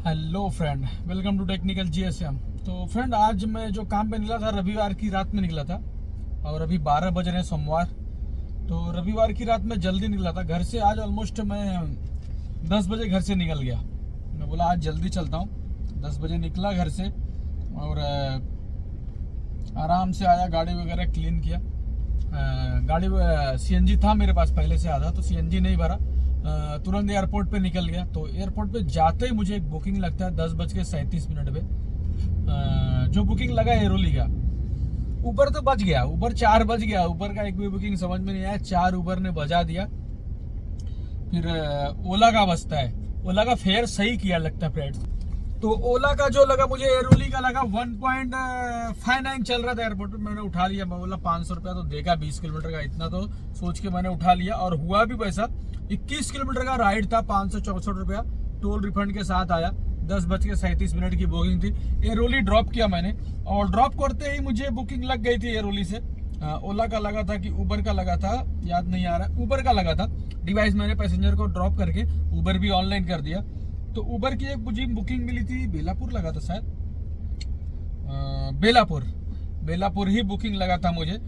Hello friend, welcome to technical GSM. तो friend, आज मैं जो काम पे निकला था रविवार की रात में निकला था और अभी 12 बज रहे हैं सोमवार। तो रविवार की रात में जल्दी निकला था घर से। आज ऑलमोस्ट मैं 10 बजे घर से निकल गया। मैं बोला आज जल्दी चलता हूँ। 10 बजे निकला घर से और आराम से आया, गाड़ी वगैरह क्लीन किया। गाड़ी सीएनजी था मेरे पास पहले से आधा, तो सीएनजी नहीं भरा। तुरंत एयरपोर्ट पे निकल गया। तो एयरपोर्ट पे जाते ही मुझे एक बुकिंग लगता है 10:37 पे। जो बुकिंग लगा एरोली का। ऊबर तो बच गया, ऊबर 4 बज गया। ऊबर का एक भी बुकिंग समझ में नहीं आया, 4 ऊबर ने बजा दिया। फिर ओला का बजता है। ओला का फेयर सही किया लगता है फ्रेंड्स। तो ओला का जो लगा मुझे, एरोली का लगा 1.59 चल रहा था एयरपोर्ट पे। मैंने उठा लिया। मैं बोला 500 रुपया तो देगा 20 किलोमीटर का, इतना तो सोच के मैंने उठा लिया। और हुआ भी पैसा। 21 किलोमीटर का राइड था, 564 रुपया टोल रिफंड के साथ आया। 10:37 की बुकिंग थी। एरोली ड्रॉप किया मैंने और ड्रॉप करते ही मुझे बुकिंग लग गई थी एरोली से। ओला का लगा था कि ऊबर का लगा था, याद नहीं आ रहा। ऊबर का लगा था। डिवाइस मैंने पैसेंजर को ड्रॉप करके ऊबर भी ऑनलाइन कर दिया। तो ऊबर की एक मुझे बुकिंग मिली थी, बेलापुर लगा था शायद। बेलापुर ही बुकिंग लगा था मुझे।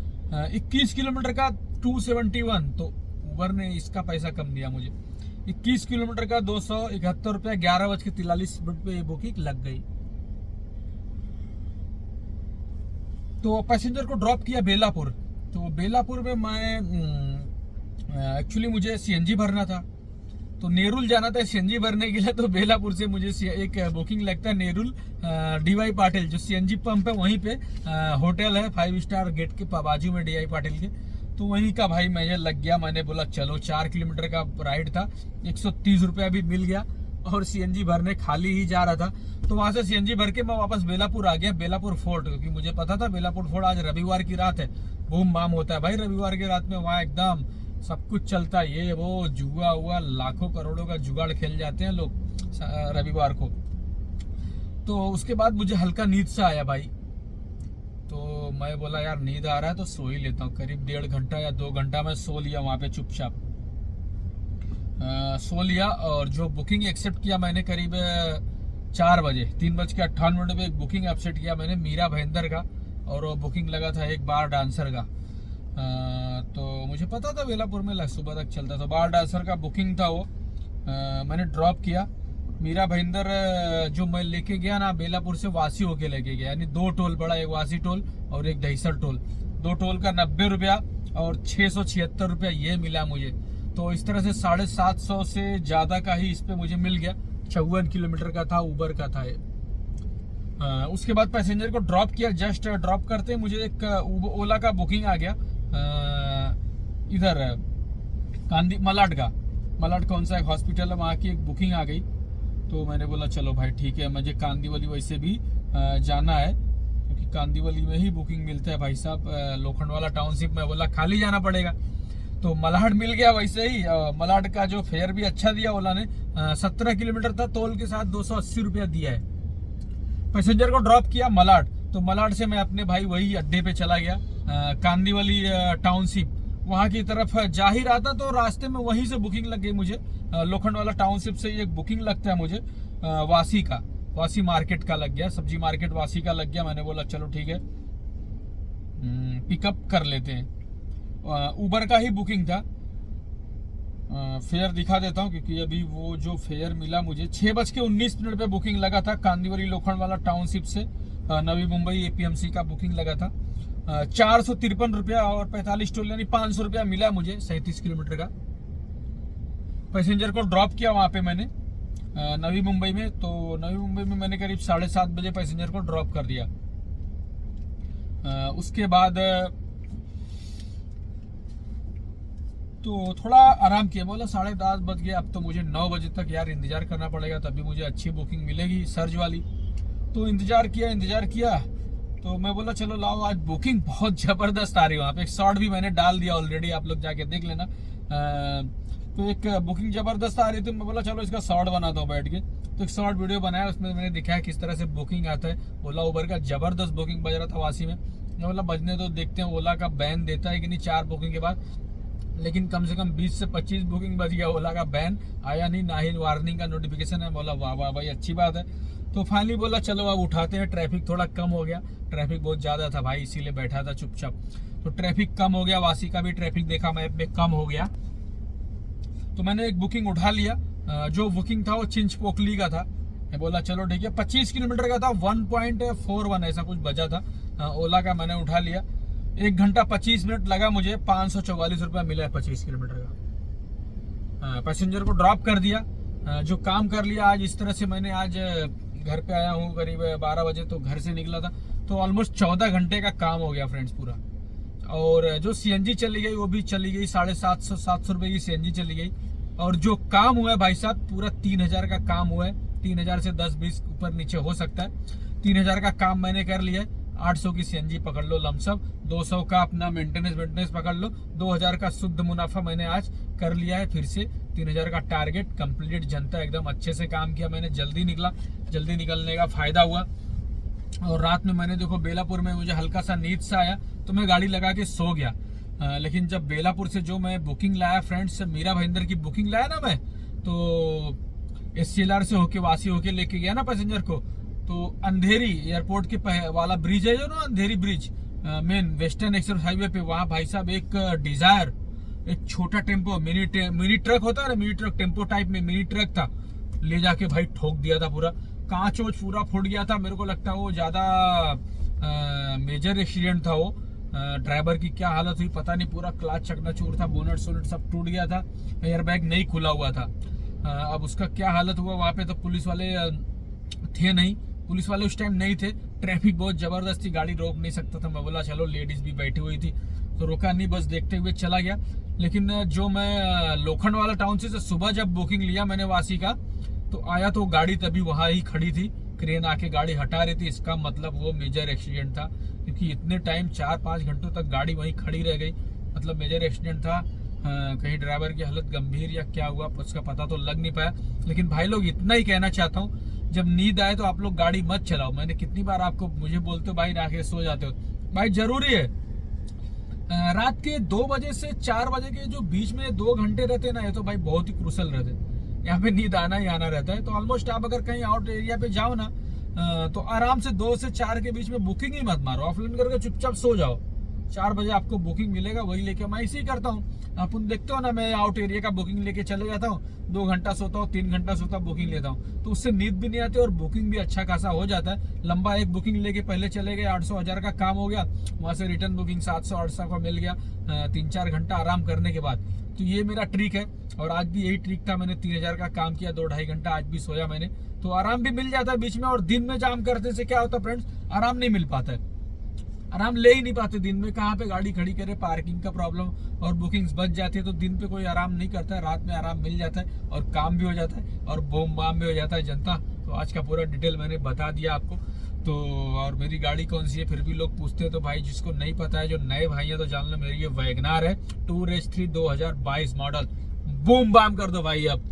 21 किलोमीटर का 271। तो ऊबर ने इसका पैसा कम दिया मुझे। 21 किलोमीटर का 271 रुपया, 11:43 पे बुकिंग लग गई। तो पैसेंजर को ड्रॉप किया बेलापुर। तो बेलापुर में मैं एक्चुअली मुझे सीएनजी भरना था। तो नेरुल जाना था सीएनजी भरने के लिए। तो बेलापुर से मुझे एक बुकिंग लगता है नेरुल डीवाई पाटिल, जो सीएनजी पंप है वहीं पे होटल है 5 स्टार गेट के बाजू में डीवाई पाटिल के। तो वहीं का भाई मुझे लग गया। मैंने बोला चलो, 4 किलोमीटर का राइड था, 130 रुपया भी मिल गया और सीएनजी भरने खाली ही जा रहा था। तो वहां से सीएनजी भर के मैं वापस बेलापुर आ गया, बेलापुर फोर्ट। क्योंकि मुझे पता था बेलापुर फोर्ट आज रविवार की रात है, बूम बाम होता है भाई रविवार की रात में। वहाँ एकदम सब कुछ चलता है, ये वो जुआ हुआ, लाखों करोड़ों का जुगाड़ खेल जाते हैं लोग रविवार को। तो उसके बाद मुझे हल्का नींद सा आया भाई। तो मैं बोला यार नींद आ रहा है तो सो ही लेता हूँ। करीब 1.5 घंटा या 2 घंटा मैं सो लिया वहाँ पे चुपचाप। सो लिया और जो बुकिंग एक्सेप्ट किया मैंने करीब 4 बजे, 3:58 पे एक बुकिंग एक्सेप्ट किया मैंने मीरा भाईंदर का। और वो बुकिंग लगा था एक बार डांसर का। तो मुझे पता था बेलापुर में सुबह तक चलता था। बार डांसर का बुकिंग था वो। मैंने ड्रॉप किया मीरा भाईंदर। जो मैं लेके गया ना बेलापुर से, वासी होके लेके गया। यानी 2 टोल पड़ा, एक वासी टोल और एक दहीसर टोल। 2 टोल का 90 रुपया और 676 रुपया ये मिला मुझे। तो इस तरह से 750 से ज्यादा का ही इस पे मुझे मिल गया। 54 किलोमीटर का था, ऊबर का था ये। उसके बाद पैसेंजर को ड्रॉप किया। जस्ट ड्रॉप करते मुझे एक ओला का बुकिंग आ गया इधर मलाड कौन सा एक हॉस्पिटल है वहाँ की एक बुकिंग आ गई। तो मैंने बोला चलो भाई ठीक है, मुझे कांदीवली वैसे भी जाना है, क्योंकि कांदीवली में ही बुकिंग मिलता है भाई साहब। लोखंडवाला टाउनशिप में बोला खाली जाना पड़ेगा। तो मलाड मिल गया वैसे ही। मलाड का जो फेयर भी अच्छा दिया ओला ने। 17 किलोमीटर था, टोल के साथ 280 रुपया दिया है। पैसेंजर को ड्रॉप किया मलाड। तो मलाड से मैं अपने भाई वही अड्डे पे चला गया, कांदीवली टाउनशिप वहां की तरफ जा ही रहा था। तो रास्ते में वहीं से बुकिंग लग गई मुझे। लोखंडवाला टाउनशिप से एक बुकिंग लगता है मुझे वासी मार्केट का लग गया, सब्जी मार्केट वासी का लग गया। मैंने बोला चलो ठीक है, पिकअप कर लेते हैं। ऊबर का ही बुकिंग था। फेयर दिखा देता हूँ, क्योंकि अभी वो जो फेयर मिला मुझे 6:19 पे बुकिंग लगा था कांदीवली लोखंडवाला टाउनशिप से नवी मुंबई एपीएमसी का बुकिंग लगा था। 453 रुपया और 45 टोल, यानी 500 रुपया मिला मुझे 37 किलोमीटर का। पैसेंजर को ड्रॉप किया वहां पे मैंने नवी मुंबई में। तो नवी मुंबई में मैंने करीब 7:30 बजे पैसेंजर को ड्रॉप कर दिया। उसके बाद तो थोड़ा आराम किया। बोला 10:30 बज गए, अब तो मुझे 9 बजे तक यार इंतजार करना पड़ेगा, तभी मुझे अच्छी बुकिंग मिलेगी सर्ज वाली। तो इंतजार किया। तो मैं बोला चलो लाओ, आज बुकिंग बहुत जबरदस्त आ रही है। वहाँ पे एक शॉर्ट भी मैंने डाल दिया ऑलरेडी, आप लोग जाके देख लेना। तो एक बुकिंग जबरदस्त आ रही थी। मैं बोला चलो इसका शॉर्ट बनाता हूँ बैठ के। तो एक शॉर्ट वीडियो बनाया, उसमें मैंने दिखाया किस तरह से बुकिंग आता है। ओला उबर का जबरदस्त बुकिंग बज रहा था वासी में। मैं बोला बजने तो देखते हैं ओला का बैन देता है कि नहीं 4 बुकिंग के बाद। लेकिन कम से कम 20 से 25 बुकिंग बच गया। ओला का बैन आया नहीं, ना ही वार्निंग का नोटिफिकेशन है। बोला वाह वाह भाई, अच्छी बात है। तो फाइनली बोला चलो अब उठाते हैं। ट्रैफिक थोड़ा कम हो गया, ट्रैफिक बहुत ज़्यादा था भाई, इसीलिए बैठा था चुपचाप। तो ट्रैफिक कम हो गया, वासी का भी ट्रैफिक देखा मैप में कम हो गया, तो मैंने एक बुकिंग उठा लिया। जो बुकिंग था वो चिंचपोकली का था। मैं बोला चलो ठीक है, 25 किलोमीटर का था, 1.41 ऐसा कुछ बचा था। ओला का मैंने उठा लिया। 1 घंटा 25 मिनट लगा मुझे, 544 रुपया मिला है 25 किलोमीटर का। पैसेंजर को ड्रॉप कर दिया, जो काम कर लिया आज। इस तरह से मैंने आज घर पे आया हूँ करीब 12 बजे, तो घर से निकला था, तो ऑलमोस्ट 14 घंटे का काम हो गया फ्रेंड्स पूरा। और जो सीएनजी चली गई वो भी चली गई, 750 रुपये की सीएनजी चली गई। और जो काम हुआ है भाई साहब, पूरा 3000 का काम हुआ है। 3000 से 10-20 ऊपर नीचे हो सकता है। 3000 का काम मैंने कर लिया है। 800 की सीएनजी पकड़ लो लमसम, 200 का अपना मेंटेनेंस पकड़ लो, 2000 का शुद्ध मुनाफा मैंने आज कर लिया है। फिर से 3000 का टारगेट कंप्लीट। जनता एकदम अच्छे से काम किया मैंने, जल्दी निकला, जल्दी निकलने का फायदा हुआ। और रात में मैंने देखो बेलापुर में मुझे हल्का सा नींद सा आया, तो मैं गाड़ी लगा के सो गया। लेकिन जब बेलापुर से जो मैं बुकिंग लाया फ्रेंड्स, मीरा भाईंदर की बुकिंग लाया ना मैं, तो SCLR से होके वासी होके लेके गया ना पैसेंजर को, तो अंधेरी एयरपोर्ट के वाला ब्रिज है जो ना, Andheri bridge, main western express highway पे, वहाँ भाई साहब एक डिजायर, एक छोटा टेम्पो, मिनी ट्रक होता है ना, मिनी ट्रक टेम्पो टाइप में मिनी ट्रक था, ले जाके भाई ठोक दिया था पूरा। कांच वोच पूरा फूट गया था। मेरे को लगता है वो ज्यादा मेजर एक्सीडेंट था वो। ड्राइवर की क्या हालत हुई पता नहीं, पूरा क्लच चकनाचूर था, बोनट सोनट सब टूट गया था, एयर बैग नहीं खुला हुआ था। अब उसका क्या हालत हुआ वहाँ पे, तो पुलिस वाले थे नहीं, पुलिस वाले उस टाइम नहीं थे। ट्रैफिक बहुत जबरदस्त थी, गाड़ी रोक नहीं सकता था। मैं बोला चलो, लेडीज भी बैठी हुई थी तो रोका नहीं, बस देखते हुए चला गया। लेकिन जो मैं लोखंड वाला टाउन से सुबह जब बुकिंग लिया मैंने वासी का, तो आया तो गाड़ी तभी वहां ही खड़ी थी, क्रेन आके गाड़ी हटा रही थी। इसका मतलब वो मेजर एक्सीडेंट था, क्योंकि इतने टाइम 4-5 घंटों तक गाड़ी वहीं खड़ी रह गई, मतलब मेजर एक्सीडेंट था। कहीं ड्राइवर की हालत गंभीर या क्या हुआ उसका पता तो लग नहीं पाया। लेकिन भाई लोग इतना ही कहना चाहता हूँ, जब नींद आए तो आप लोग गाड़ी मत चलाओ। मैंने कितनी बार आपको, मुझे बोलते हो भाई आके सो जाते हो, भाई जरूरी है। रात के 2 बजे से 4 बजे के जो बीच में 2 घंटे रहते हैं ना, ये तो भाई बहुत ही क्रूशल रहते हैं। यहाँ पे नींद आना ही आना रहता है। तो ऑलमोस्ट आप अगर कहीं आउट एरिया पे जाओ ना, तो आराम से 2 से 4 के बीच में बुकिंग ही मत मारो, ऑफलाइन करके चुपचाप सो जाओ। 4 बजे आपको बुकिंग मिलेगा, वही लेके मैं इसी करता हूँ। अपन देखते हो ना, मैं आउट एरिया का बुकिंग लेके चले जाता हूँ, 2 घंटा सोता हूँ, 3 घंटा सोता हूँ, बुकिंग लेता हूँ, तो उससे नींद भी नहीं आती और बुकिंग भी अच्छा खासा हो जाता है। लंबा एक बुकिंग लेके पहले चले गए, 800-1000 का काम हो गया, वहां से रिटर्न बुकिंग 700-800 का मिल गया 3-4 घंटा आराम करने के बाद। तो ये मेरा ट्रिक है, और आज भी यही ट्रिक था। मैंने 3000 का काम किया, 2-2.5 घंटा आज भी सोया मैंने, तो आराम भी मिल जाता है बीच में। और दिन में जाम करने से क्या होता है फ्रेंड्स, आराम नहीं मिल पाता है, आराम ले ही नहीं पाते। दिन में कहाँ पे गाड़ी खड़ी करे, पार्किंग का प्रॉब्लम, और बुकिंग्स बच जाती है। तो दिन पे कोई आराम नहीं करता है, रात में आराम मिल जाता है, और काम भी हो जाता है, और बोम बाम भी हो जाता है जनता। तो आज का पूरा डिटेल मैंने बता दिया आपको। तो और मेरी गाड़ी कौन सी है फिर भी लोग पूछते हैं, तो भाई जिसको नहीं पता है, जो नए भाई हैं, तो जान लो मेरी ये वैगनार है, tour H3 2022 model. Boom bam कर दो भाई अब।